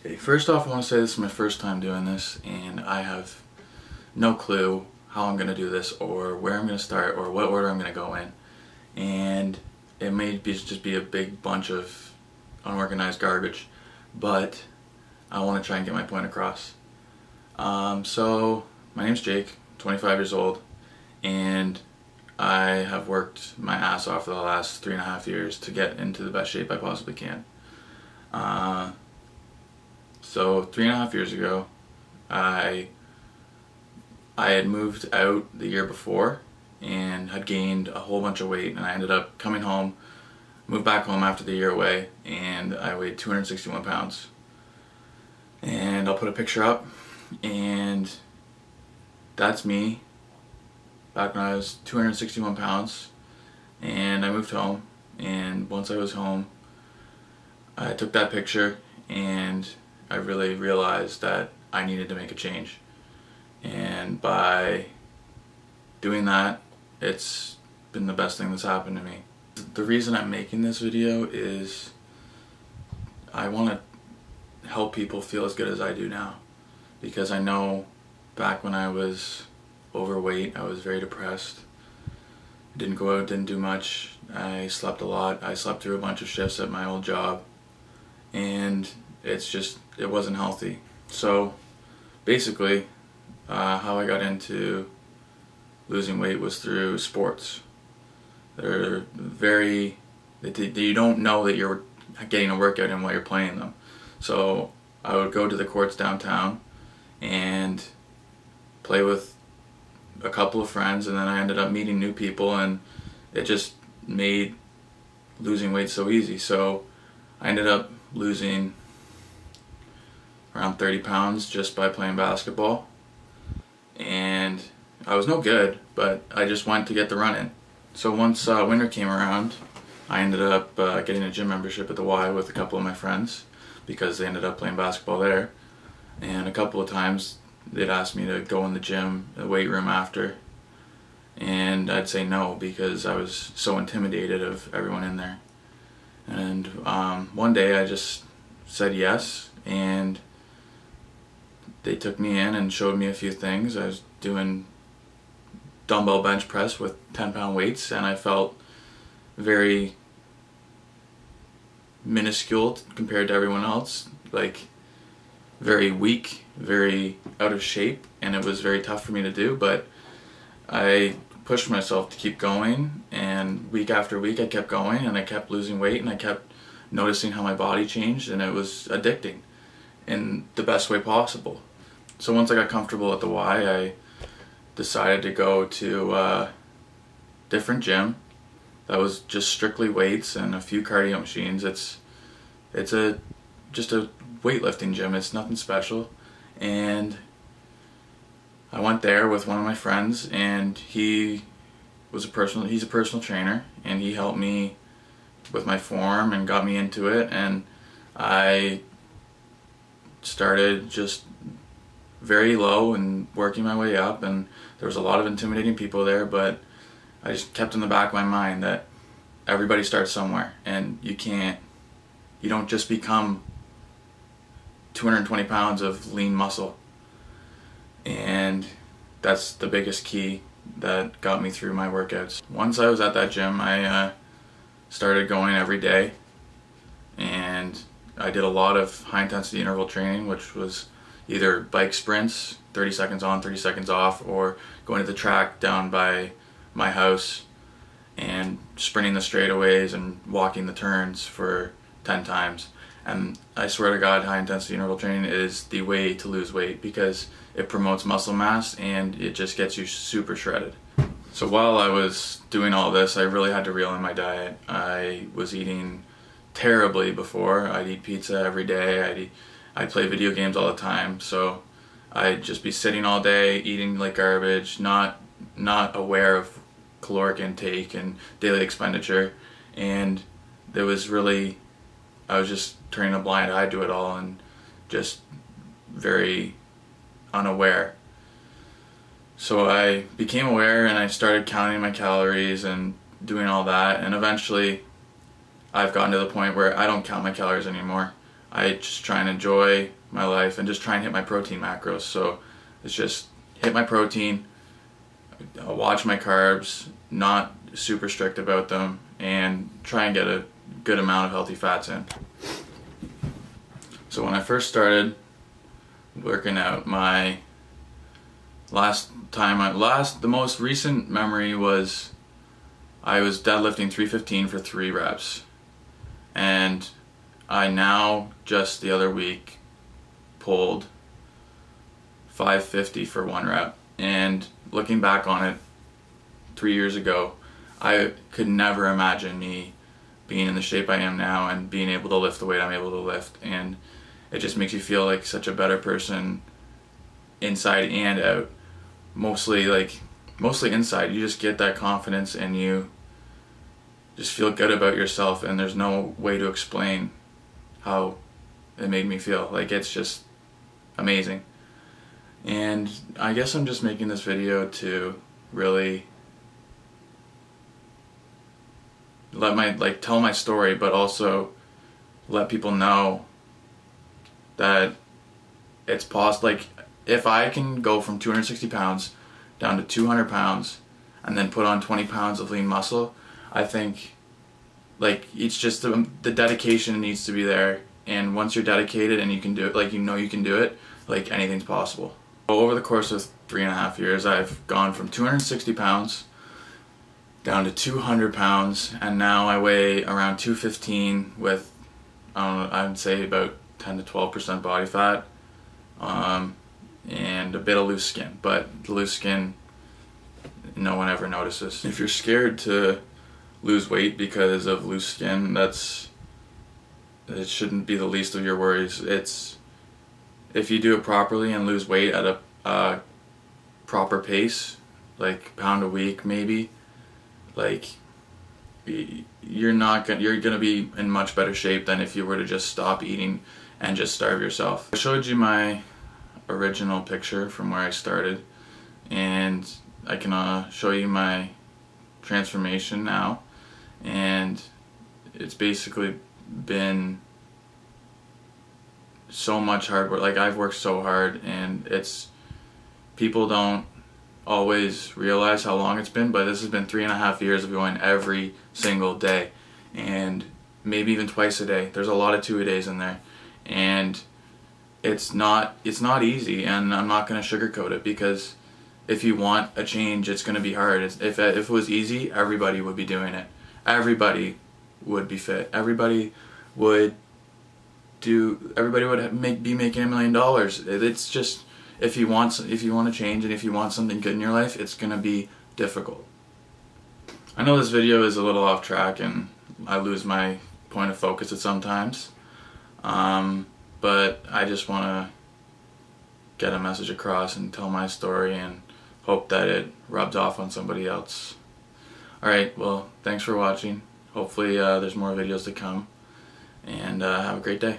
Okay, first off, I want to say this is my first time doing this, and I have no clue how I'm going to do this or where I'm going to start or what order I'm going to go in. And it may just be a big bunch of unorganized garbage, but I want to try and get my point across. So my name's Jake, 25 years old, and I have worked my ass off for the last 3.5 years to get into the best shape I possibly can. So 3.5 years ago, I had moved out the year before and had gained a whole bunch of weight, and I ended up coming home, moved back home after the year away, and I weighed 261 pounds. And I'll put a picture up, and that's me back when I was 261 pounds, and I moved home. And once I was home, I took that picture and I really realized that I needed to make a change. And by doing that, it's been the best thing that's happened to me. The reason I'm making this video is I want to help people feel as good as I do now, because I know back when I was overweight, I was very depressed. I didn't go out, didn't do much. I slept a lot. I slept through a bunch of shifts at my old job, and it wasn't healthy. So basically, how I got into losing weight was through sports. You don't know that you're getting a workout in while you're playing them. So I would go to the courts downtown and play with a couple of friends, and then I ended up meeting new people, and it just made losing weight so easy. So I ended up losing around 30 pounds just by playing basketball, and I was no good, but I just went to get the run in. So once winter came around, I ended up getting a gym membership at the Y with a couple of my friends, because they ended up playing basketball there. And a couple of times they'd ask me to go in the gym, the weight room after, and I'd say no because I was so intimidated of everyone in there. And one day I just said yes, and they took me in and showed me a few things. I was doing dumbbell bench press with 10-pound weights, and I felt very minuscule compared to everyone else, like very weak, very out of shape, and it was very tough for me to do, but I pushed myself to keep going, and week after week I kept going, and I kept losing weight, and I kept noticing how my body changed, and it was addicting in the best way possible. So once I got comfortable at the Y, I decided to go to a different gym that was just strictly weights and a few cardio machines. It's just a weightlifting gym. It's nothing special. And I went there with one of my friends, and he's a personal trainer, and he helped me with my form and got me into it, and I started just very low and working my way up, and there was a lot of intimidating people there, but I just kept in the back of my mind that everybody starts somewhere, and you don't just become 220 pounds of lean muscle. And that's the biggest key that got me through my workouts. Once I was at that gym, I started going every day, and I did a lot of high intensity interval training, which was either bike sprints, 30 seconds on, 30 seconds off, or going to the track down by my house and sprinting the straightaways and walking the turns for 10 times. And I swear to God, high intensity interval training is the way to lose weight, because it promotes muscle mass and it just gets you super shredded. So while I was doing all this, I really had to reel in my diet. I was eating terribly before. I'd eat pizza every day. I'd play video games all the time. So I'd just be sitting all day, eating like garbage, not aware of caloric intake and daily expenditure. And I was just turning a blind eye to it all and just very unaware. So I became aware, and I started counting my calories and doing all that, and eventually I've gotten to the point where I don't count my calories anymore. I just try and enjoy my life and just try and hit my protein macros. So it's just hit my protein, watch my carbs, not super strict about them, and try and get a good amount of healthy fats in. So when I first started working out, my the most recent memory was I was deadlifting 315 for 3 reps, and I now just the other week pulled 550 for 1 rep. And looking back on it 3 years ago, I could never imagine me being in the shape I am now and being able to lift the weight I'm able to lift. And it just makes you feel like such a better person inside and out. Mostly inside. You just get that confidence and you just feel good about yourself, and there's no way to explain how it made me feel. Like, it's just amazing. And I guess I'm just making this video to really tell my story, but also let people know that it's possible. Like, if I can go from 260 pounds down to 200 pounds and then put on 20 pounds of lean muscle, I think, like, it's just the dedication needs to be there. And once you're dedicated and you can do it, like, you know you can do it, like, anything's possible. Over the course of 3.5 years, I've gone from 260 pounds down to 200 pounds, and now I weigh around 215 with, I'd say about 10 to 12% body fat, and a bit of loose skin. But the loose skin, no one ever notices. If you're scared to lose weight because of loose skin, it shouldn't be the least of your worries. If you do it properly and lose weight at a proper pace, like pound a week maybe, like, you're gonna be in much better shape than if you were to just stop eating and just starve yourself. I showed you my original picture from where I started, and I can show you my transformation now, and it's basically been so much hard work. Like, I've worked so hard, and people don't always realize how long it's been, but this has been 3.5 years of going every single day, and maybe even twice a day. There's a lot of 2-a-days in there, and it's not easy, and I'm not going to sugarcoat it, because if you want a change, it's going to be hard. If it was easy, everybody would be doing it. Everybody would be fit. Everybody would be making $1 million. It's just, if you want to change and if you want something good in your life, it's going to be difficult. I know this video is a little off track and I lose my point of focus at sometimes, but I just want to get a message across and tell my story and hope that it rubs off on somebody else. Alright, well, thanks for watching. Hopefully there's more videos to come, and have a great day.